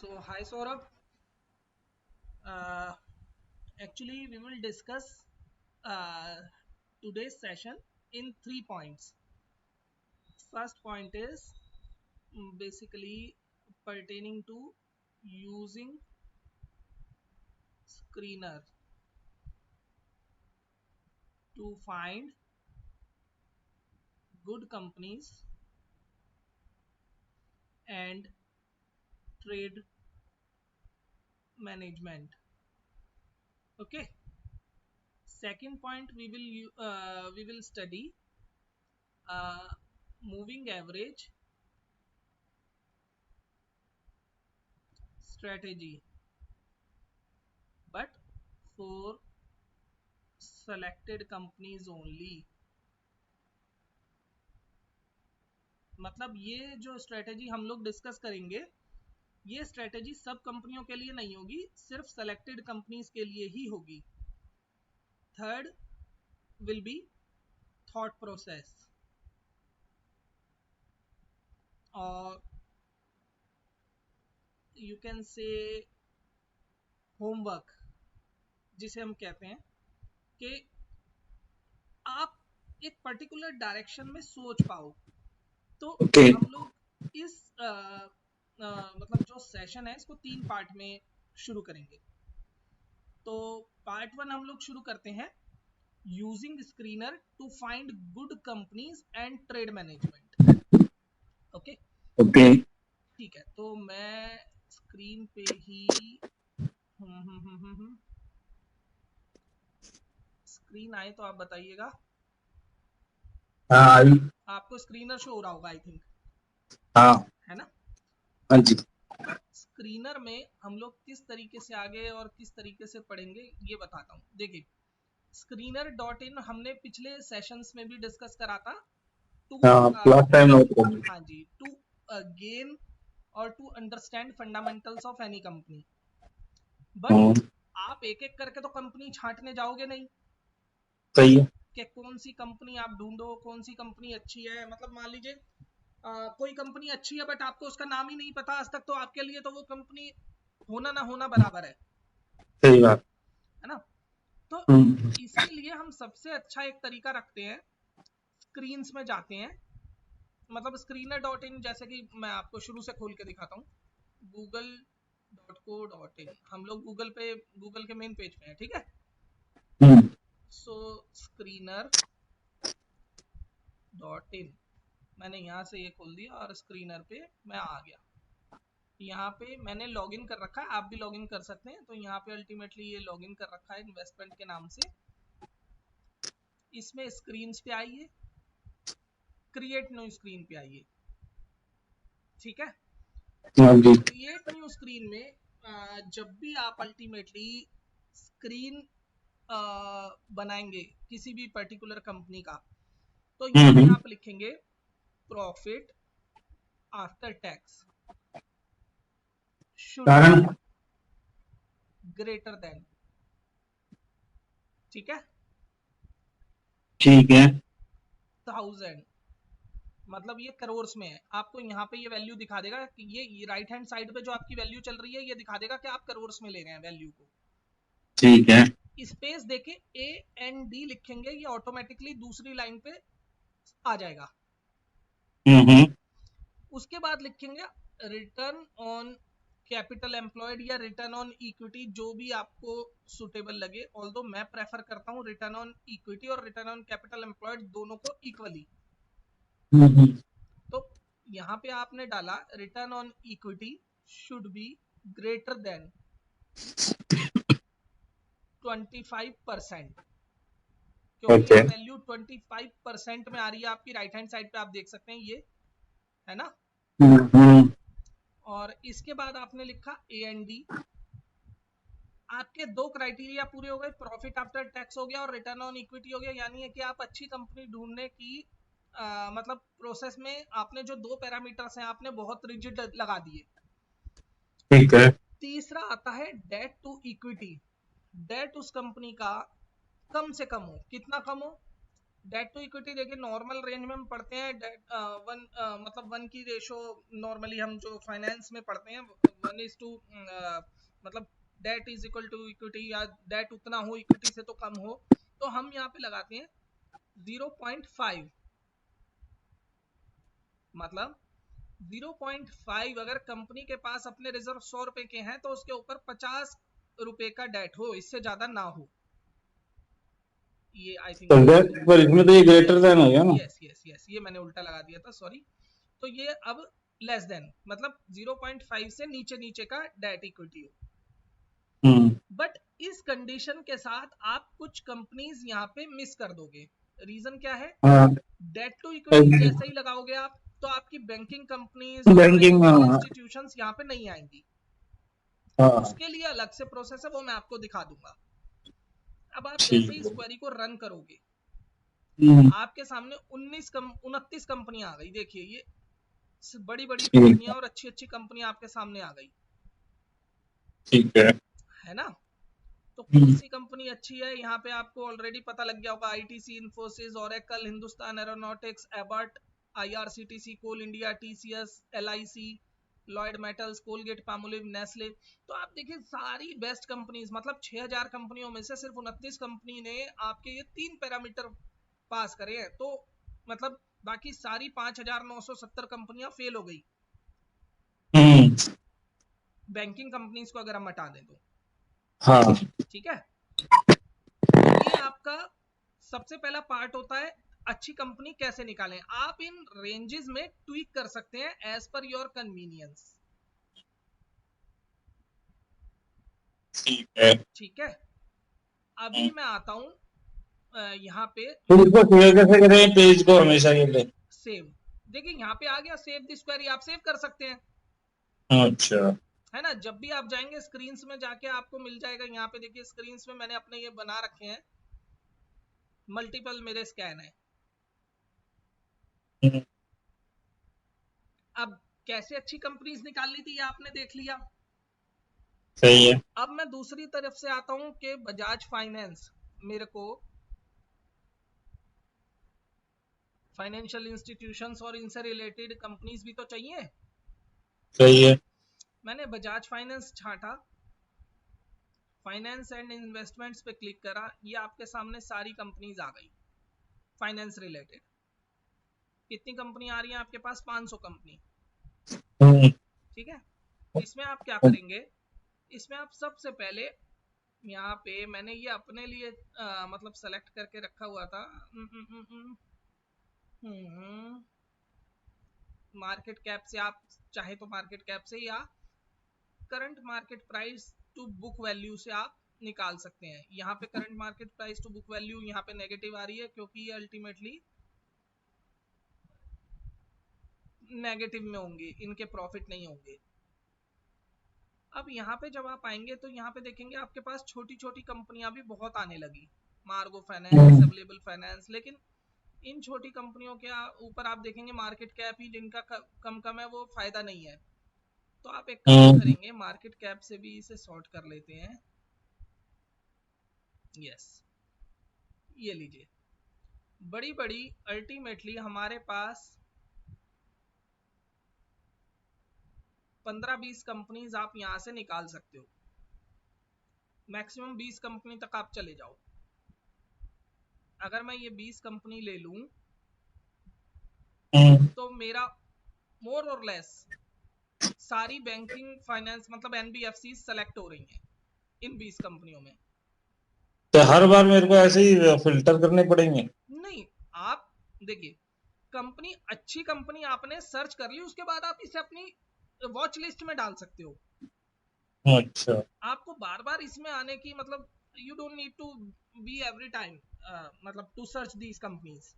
So, hi Saurabh. Uh, Actually, we will discuss uh, today's session in 3 points. First point is basically pertaining to using screener to find good companies and trade management. Okay. Second point, we will study uh, moving average strategy, but for selected companies only. मतलब ये जो strategy हम लोग discuss करेंगे, ये strategy सब कंपनियों के लिए नहीं होगी, सिर्फ सेलेक्टेड कंपनीज के लिए ही होगी. Third will be thought process, और यू कैन से होमवर्क, जिसे हम कहते हैं कि आप एक पर्टिकुलर डायरेक्शन में सोच पाओ. तो Okay. हम लोग इस मतलब जो सेशन है इसको 3 पार्ट में शुरू करेंगे. तो पार्ट 1 हम लोग शुरू करते हैं, using screener to find good companies and trade management. Okay, Okay. ठीक है. तो मैं स्क्रीन पे ही स्क्रीन आए तो आप बताइएगा. हाँ आपको स्क्रीनर शो हो रहा होगा आई थिंक, हाँ है ना. हाँ जी. स्क्रीनर में हम लोग किस तरीके से आगे और किस तरीके से पढ़ेंगे ये बताता हूँ. देखिए, screener.in हमने पिछले सेशंस में भी डिस्कस करा था. टू हाँ लास्ट टाइम नोट कर ली. हाँ जी, टू गेन और to understand fundamentals of any company. But हाँ आप एक एक करके तो कंपनी छांटने जाओगे नहीं सही है. कि कौन सी कंपनी आप ढूंढो, कौन सी कंपनी अच्छी है. मतलब मान लीजिए कोई कंपनी अच्छी है बट आपको उसका नाम ही नहीं पता आज तक, तो आपके लिए तो वो कंपनी होना ना होना बराबर सही बात. है ना. तो हम्म. इसीलिए हम सबसे अच्छा एक तरीका रखते हैं, स्क्रीन्स में जाते हैं. मतलब screener.in, जैसे कि मैं आपको शुरू से खोल के दिखाता हूँ. google.co.in, हम लोग गूगल के मेन पेज पे हैं, ठीक है. हम्म. सो screener.in, मैंने यहाँ से ये खोल दिया और स्क्रीनर पे मैं आ गया. यहाँ पे मैंने लॉगिन कर रखा है, आप भी लॉगिन कर सकते हैं. तो यहाँ पे अल्टीमेटली ये लॉगिन कर रखा है इन्वेस्टमेंट के नाम से. इसमें स्क्रीन पे आइए, क्रिएट न्यू स्क्रीन पे आइए, ठीक है. हाँ जी. क्रिएट न्यू स्क्रीन में जब भी आप अल्टीमेटली स्क्रीन बनाएंगे किसी भी पर्टिकुलर कंपनी का, तो यहाँ पे आप लिखेंगे प्रॉफिट आफ्टर टैक्स शुड कारण. ग्रेटर देन, ठीक है, ठीक है. 1000. मतलब ये करोड़ में है. आपको यहाँ पे ये वैल्यू दिखा देगा कि ये राइट हैंड साइड पे जो आपकी वैल्यू चल रही है ये दिखा देगा कि आप करोड़ में ले रहे हैं वैल्यू को. ठीक है. स्पेस देके AND लिखेंगे, ये ऑटोमेटिकली दूसरी लाइन पे आ जाएगा. हम्म. उसके बाद लिखेंगे रिटर्न ऑन कैपिटल एम्प्लॉयड या रिटर्न ऑन इक्विटी, जो भी आपको सुटेबल लगे. ऑल्दो मैं प्रेफर करता हूँ रिटर्न ऑन इक्विटी और रिटर्न ऑन कैपिटल एम्प्लॉयड दोनों को इक्वली. हम्म. तो यहाँ पे आपने डाला return on equity should be greater than 25%, क्योंकि ओके. ये वैल्यू 25% में आ रही है आपकी. राइट हैंड साइड पे आप देख सकते हैं, ये है ना. हम्म. और इसके बाद आपने लिखा AND. आपके दो क्राइटेरिया पूरे हो गए, प्रॉफिट आफ्टर टैक्स हो गया और रिटर्न ऑन इक्विटी हो गया. यानी है कि आप अच्छी कंपनी ढूंढने की मतलब प्रोसेस में आपने जो दो पैरामीटर्स हैं आपने बहुत रिजिड लगा दिए. ठीक है. तीसरा आता है डेट टू इक्विटी. डेट उस कंपनी का कम से कम हो. कितना कम हो? डेट टू इक्विटी देखिए नॉर्मल रेंज में हम पढ़ते हैं डेट वन, मतलब वन की रेशो नॉर्मली हम जो फाइनेंस में पढ़ते हैं 1:2, मतलब debt is equal to equity, या डेट उतना हो इक्विटी से तो कम हो, तो हम यहाँ पे लगाते हैं 0.5। मतलब 0.5 अगर कंपनी के पास अपने रिजर्व 100 रुपए के हैं तो उसके ऊपर 50 रुपए का डेट हो, इससे ज्यादा ना हो। ये आई थिंक तो मैंने पर इसमें तो ये ग्रेटर यस देन हो गया ना। यस यस यस, ये मैंने उल्टा लगा दिया था, सॉरी। तो ये अब लेस देन मतलब 0.5 से नीचे नीचे का डेट इक्विटी हो। हम्म। बट इस कंडीशन के साथ आप कुछ कंपनीज यहाँ पे मिस कर दोगे। रीजन क्या है? हाँ। डेट टू इक्विटी जैसे ही लगाओगे आप, तो आपकी बैंकिंग कंपनीज और बैंकिंग में, फाइनेंशियल हाँ। इंस्टीट्यूशंस यहाँ पे नहीं आएंगी। हाँ। उसके लिए अलग से प्रोसेस है, वो मैं आपको दिखा दूंगा। अब आप जैसे ठीक ही इस है। क्वेरी को रन करोगे, हम्म। आपके सामने 29 कंपनियां आ गई। देखिए ये बड़ी बड़ी ठीक कंपनियां और अच्छी अच्छी कंपनियां आपके सामने आ गई, ठीक है। है ना? तो कौन हम्म। सी कंपनी अच्छी है यहाँ पे आपको ऑलरेडी पता लग गया होगा। ITC, Infosys, Oracle, Hindustan Aeronautics, Abbott, IRCTC, Coal India, TCS, LIC, Lloyds Metals, Colgate Palmolive, Nestle. तो आप देखिए सारी बेस्ट कंपनीज, मतलब 6000 कंपनियों में से सिर्फ 29 कंपनी ने आपके ये 3 पैरामीटर पास करे हैं। तो मतलब बाकी सारी 5970 कंपनियां फेल हो गई, हम्म। बैंकिंग कंपनीज को अगर हम हटा दें तो। हाँ। ठीक है, ये आपका सबसे पहला पार्ट होता है अच्छी कंपनी कैसे निकालें। आप इन रेंजेस में ट्वीक कर सकते हैं एज पर योर कन्वीनियंस। ठीक है। ठीक है, अभी मैं आता हूं यहाँ पे तो मेरे इसको को शेयर कैसे करें पेज को हमेशा के लिए? सेव। देखिए यहाँ पे आ गया सेव दिस क्वेरी, आप सेव कर सकते हैं, अच्छा। है ना? जब भी आप जाएंगे स्क्रीन्स में जाके आपको मिल जाएगा। यहाँ पे देखिए स्क्रीन्स में मैंने अपने ये बना रखे हैं, मल्टीपल मेरे स्कैन है। हम्म। अब कैसे अच्छी कंपनीज निकालनी थी ये आपने देख लिया। सही है। अब मैं दूसरी तरफ से आता हूं कि बजाज फाइनेंस मेरे को फाइनेंशियल इंस्टीट्यूशंस और इनसे रिलेटेड कंपनीज भी तो चाहिए। सही है। मैंने बजाज फाइनेंस छांटा, फाइनेंस एंड इन्वेस्टमेंट्स पे क्लिक करा, ये आपके सामने सारी कंपनीज आ गई फाइनेंस रिलेटेड। कितनी कंपनी आ रही है आपके पास? 500 कंपनी। हम्म। ठीक है, इसमें आप क्या करेंगे? इसमें आप सबसे पहले यहाँ पे मैंने ये अपने लिए मतलब सेलेक्ट करके रखा हुआ था। मार्केट कैप से आप चाहे तो मार्केट कैप से, या current market price to book value से आप निकाल सकते हैं। यहाँ पे current market price to book value यहाँ पे नेगेटिव आ रही है क्योंकि ये अल्टीमेटली नेगेटिव में होंगे, इनके प्रॉफिट नहीं होंगे। अब यहाँ पे जब आप आएंगे तो यहाँ पे देखेंगे आपके पास छोटी छोटी कंपनियां भी बहुत आने लगी, मार्गो फाइनेंस, हम्म। Available finance. लेकिन इन छोटी कंपनियों के ऊपर आप देखेंगे मार्केट कैप ही जिनका कम कम है, वो फायदा नहीं है। तो आप एक काम हम्म। करेंगे, मार्केट कैप से भी इसे सॉर्ट कर लेते हैं। यस, ये लीजिए, बड़ी बड़ी अल्टीमेटली हमारे पास 15-20 कंपनीज आप यहां से निकाल सकते हो। मैक्सिमम 20 कंपनी तक आप चले जाओ। अगर मैं ये 20 कंपनी ले लूं हम्म। तो मेरा मोर और लेस सारी बैंकिंग फाइनेंस मतलब एनबीएफसी सेलेक्ट हो रही हैं इन 20 कंपनियों में। तो हर बार मेरे को ऐसे ही फिल्टर करने पड़ेंगे? नहीं, आप देखिए, कंपनी अच्छी कंपनी आपने सर्च कर ली, उसके बाद आप इसे अपनी वॉच लिस्ट में डाल सकते हो। अच्छा। आपको बार बार इसमें आने की मतलब you don't need to be every time मतलब to search these companies,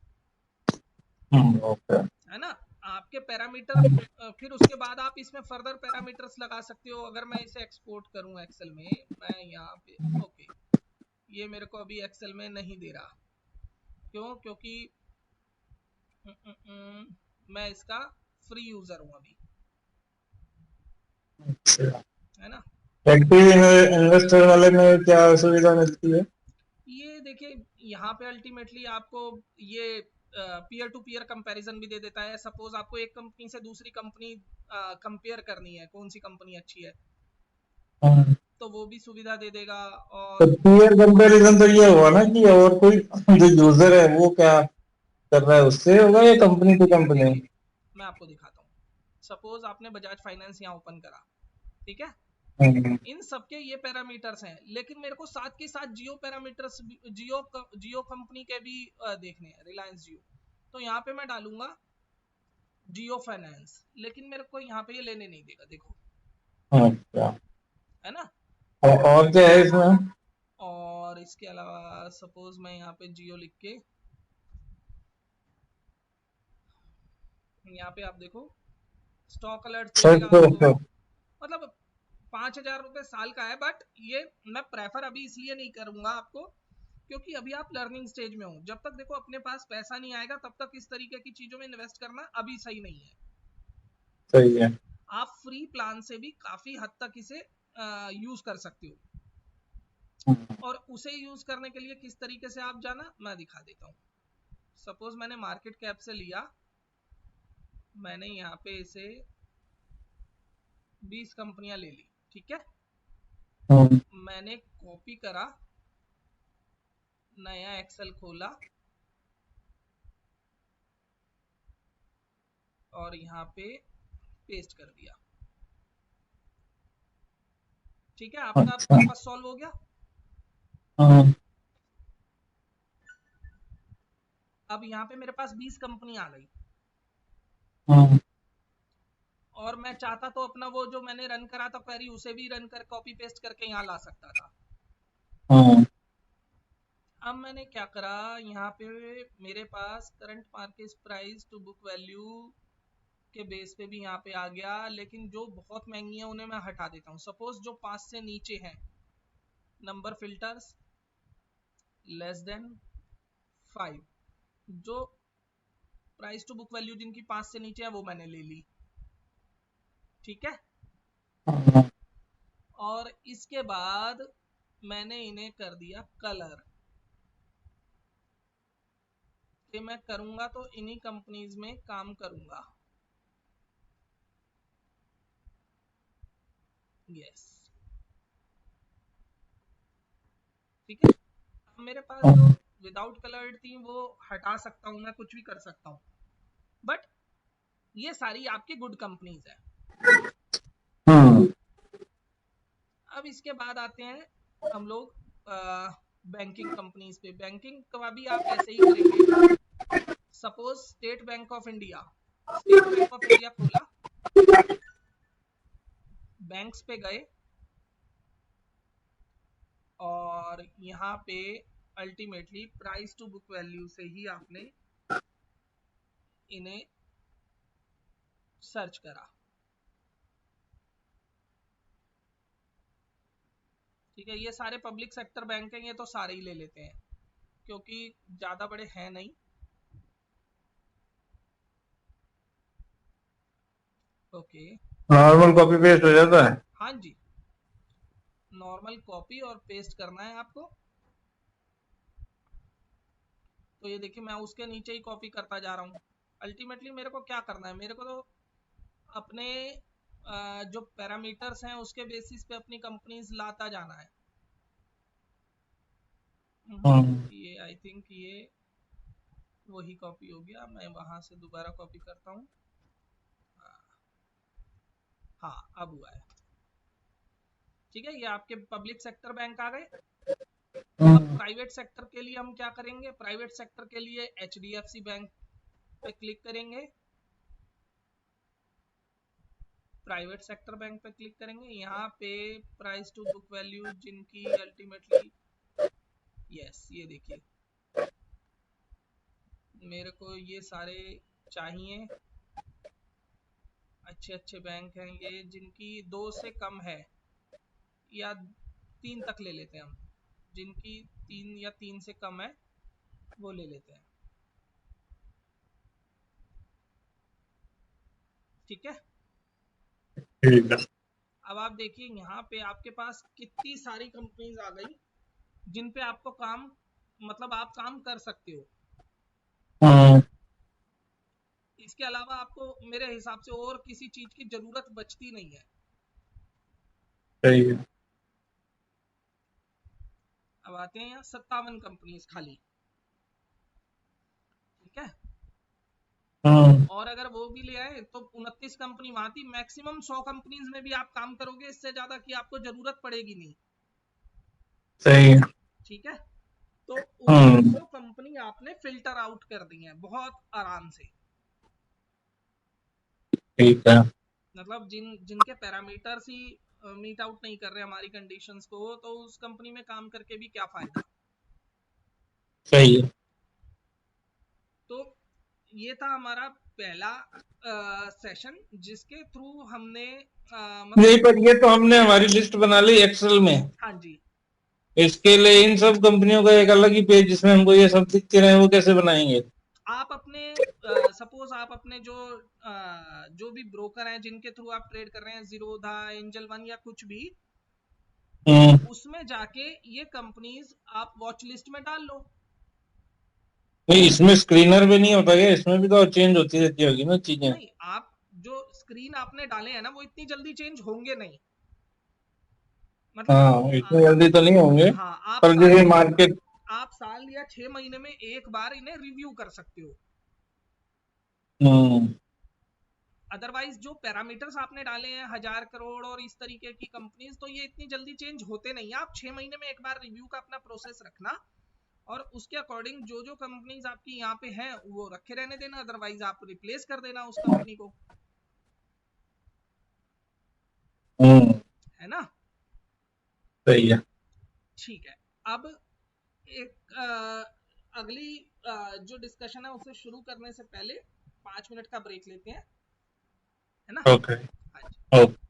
okay. है ना? आपके पैरामीटर फिर उसके बाद आप इसमें फर्दर पैरामीटर्स लगा सकते हो। अगर मैं इसे एक्सपोर्ट करूं एक्सेल में, मैं यहाँ पे ओके, ये मेरे को अभी एक्सेल में नहीं दे रहा। क्यों? क्योंकि मैं इसका फ्री यूजर हूं अभी, अच्छा। है ना? एक्टिव इन्वेस्टर वाले में क्या सुविधा मिलती है? ये देखिए, यहाँ पे अल्टीमेटली आपको ये पीयर टू पीयर कंपैरिजन भी दे देता है। सपोज आपको एक कंपनी से दूसरी कंपनी कंपेयर करनी है, कौन सी कंपनी अच्छी है, हाँ। तो वो भी सुविधा दे देगा। तो और पीयर कंपैरिजन तो ये हुआ ना कि और कोई जो यूजर है वो क्या कर रहा है, उससे होगा या कंपनी टू कंपनी? देखिए मैं आपको दिखाता हूँ। सपोज आपने बजाज फाइनेंस यहाँ ओपन करा, ठीक है, हम्म। इन सबके ये पैरामीटर्स हैं, लेकिन मेरे को साथ के साथ जियो पैरामीटर्स, जियो कंपनी के भी देखने हैं, रिलायंस जियो। तो यहाँ पे मैं डालूंगा जियो फाइनेंस, लेकिन मेरे को यहाँ पे ये लेने नहीं देगा, देखो, अच्छा। है ना। और क्या है इसमें? और इसके अलावा सपोज मैं यहाँ पे जियो लिख के, यहाँ पे आप देखो स्टॉक अलर्ट दे सर्च देगा आपको। करो। मतलब 5,000 रुपये साल का है, बट ये मैं प्रेफर अभी इसलिए नहीं करूंगा आपको, क्योंकि अभी आप लर्निंग स्टेज में हो। जब तक देखो अपने पास पैसा नहीं आएगा तब तक इस तरीके की चीजों में इन्वेस्ट करना अभी सही नहीं है। सही है। आप फ्री प्लान से भी काफी हद तक इसे यूज कर सकते हो, हम्म। और उसे यूज करने के लिए किस तरीके से आप जाना मैं दिखा देता हूँ। सपोज मैंने मार्केट कैप से लिया, मैंने यहाँ पे इसे 20 कंपनियां ले ली, ठीक है, हम्म। मैंने कॉपी करा, नया एक्सेल खोला और यहाँ पे पेस्ट कर दिया, ठीक है, आपका अच्छा। पर्पस सॉल्व हो गया। हम्म। अब यहाँ पे मेरे पास 20 कंपनी आ गई, हम्म। और मैं चाहता तो अपना वो जो मैंने रन करा था क्वेरी, उसे भी रन कर कॉपी पेस्ट करके यहाँ ला सकता था। हम्म। अब मैंने क्या करा, यहाँ पे मेरे पास current market price to book value के बेस पे भी यहाँ पे आ गया, लेकिन जो बहुत महंगी है उन्हें मैं हटा देता हूँ। सपोज जो 5 से नीचे है, नंबर फिल्टर्स लेस देन 5, जो प्राइस टू बुक वैल्यू जिनकी 5 से नीचे है वो मैंने ले ली, ठीक है। हम्म। और इसके बाद मैंने इन्हें कर दिया कलर, कि मैं करूंगा तो इन्हीं कंपनीज में काम करूंगा, यस, ठीक है। अब मेरे पास जो विदाउट कलर्ड थी वो हटा सकता हूं, मैं कुछ भी कर सकता हूं, बट ये सारी आपकी गुड कंपनीज है। हम्म। अब इसके बाद आते हैं हम लोग बैंकिंग कंपनीज पे। बैंकिंग का भी आप ऐसे ही करेंगे। सपोज स्टेट बैंक ऑफ इंडिया, स्टेट बैंक ऑफ इंडिया खोला, बैंक्स पे गए, और यहाँ पे ultimately price to book value से ही आपने इन्हें सर्च करा, ठीक है। ये सारे पब्लिक सेक्टर बैंक हैं, ये तो सारे ही ले लेते हैं क्योंकि ज्यादा बड़े हैं नहीं, ओके। नॉर्मल कॉपी पेस्ट हो जाता है। हाँ जी, नॉर्मल कॉपी और पेस्ट करना है आपको। तो ये देखिए मैं उसके नीचे ही कॉपी करता जा रहा हूँ। अल्टीमेटली मेरे को क्या करना है, मेरे को तो अपने जो पैरामीटर्स हैं उसके बेसिस पे अपनी कंपनीज लाता जाना है। हम्म। ये आई थिंक ये वही कॉपी हो गया, मैं वहां से दोबारा कॉपी करता हूँ। हाँ अब हुआ है, ठीक है। ये आपके पब्लिक सेक्टर बैंक आ गए। अब हम्म। प्राइवेट सेक्टर के लिए हम क्या करेंगे, प्राइवेट सेक्टर के लिए एचडीएफसी बैंक पे क्लिक करेंगे, प्राइवेट सेक्टर बैंक पे क्लिक करेंगे, यहाँ पे प्राइस टू बुक वैल्यू जिनकी अल्टीमेटली, यस, ये देखिए मेरे को ये सारे चाहिए, अच्छे अच्छे बैंक हैं ये, जिनकी 2 से कम है, या 3 तक ले लेते हैं हम, जिनकी 3 या 3 से कम है वो ले लेते हैं, ठीक है। ठीक है। अब आप देखिए यहाँ पे आपके पास कितनी सारी कंपनीज आ गई जिन पे आपको काम मतलब आप काम कर सकते हो। हम्म। इसके अलावा आपको मेरे हिसाब से और किसी चीज की जरूरत बचती नहीं है। सही है। अब आते हैं यहाँ 57 कंपनीज खाली, ठीक है। हम्म। और अगर वो भी ले आए तो 29 कंपनी वहां थी, मैक्सिमम 100 कंपनीज में भी आप काम करोगे, इससे ज्यादा की आपको जरूरत पड़ेगी नहीं, सही है। ठीक है। तो 1900 हम्म। कंपनी आपने फिल्टर आउट कर दी है बहुत आराम से। ठीक है। मतलब जिनके पैरामीटर्स ही मीट आउट नहीं कर रहे हमारी कंडीशंस को, तो उस कंपनी में काम करके भी क्या फायदा। सही है। तो ये था हमारा पहला सेशन, जिसके थ्रू हमने नहीं, मतलब, पर ये तो हमने हमारी लिस्ट बना ली एक्सेल में। हाँ जी। इसके लिए इन सब कंपनियों का एक अलग ही पेज जिसमें हमको ये सब दिखते रहे, वो कैसे बनाएंगे? आप अपने सपोज आप अपने जो भी ब्रोकर हैं जिनके थ्रू आप ट्रेड कर रहे हैं, जीरोधा, एंजल वन या कुछ भी, हम्म। उसमें जाके ये कंपनीज आप वॉच लिस्ट में डाल लो। नहीं, इसमें स्क्रीनर भी नहीं होता क्या? इसमें भी तो चेंज होती रहती होगी ना चीजें। नहीं, आप जो स्क्रीन आपने डाले हैं ना वो इतनी जल्दी चेंज होंगे नहीं, मतलब हाँ, इतनी जल्दी तो नहीं होंगे। हाँ, पर जैसे मार्केट। आप साल या 6 महीने में एक बार इन्हें रिव्यू कर सकते हो। हम्म। अदरवाइज जो पैरामीटर्स आपने डाले हैं 1000 करोड़ और इस तरीके की कंपनीज, तो ये इतनी जल्दी चेंज होते नहीं है। आप 6 महीने में एक बार रिव्यू का अपना प्रोसेस रखना, और उसके अकॉर्डिंग जो जो कंपनीज आपकी यहाँ पे हैं वो रखे रहने देना, अदरवाइज आप रिप्लेस कर देना उस कंपनी को, हम्म। है ना। सही है। ठीक है। अब एक अगली जो डिस्कशन है उसे शुरू करने से पहले 5 मिनट का ब्रेक लेते हैं, है ना। ओके। हाँ जी। ओके।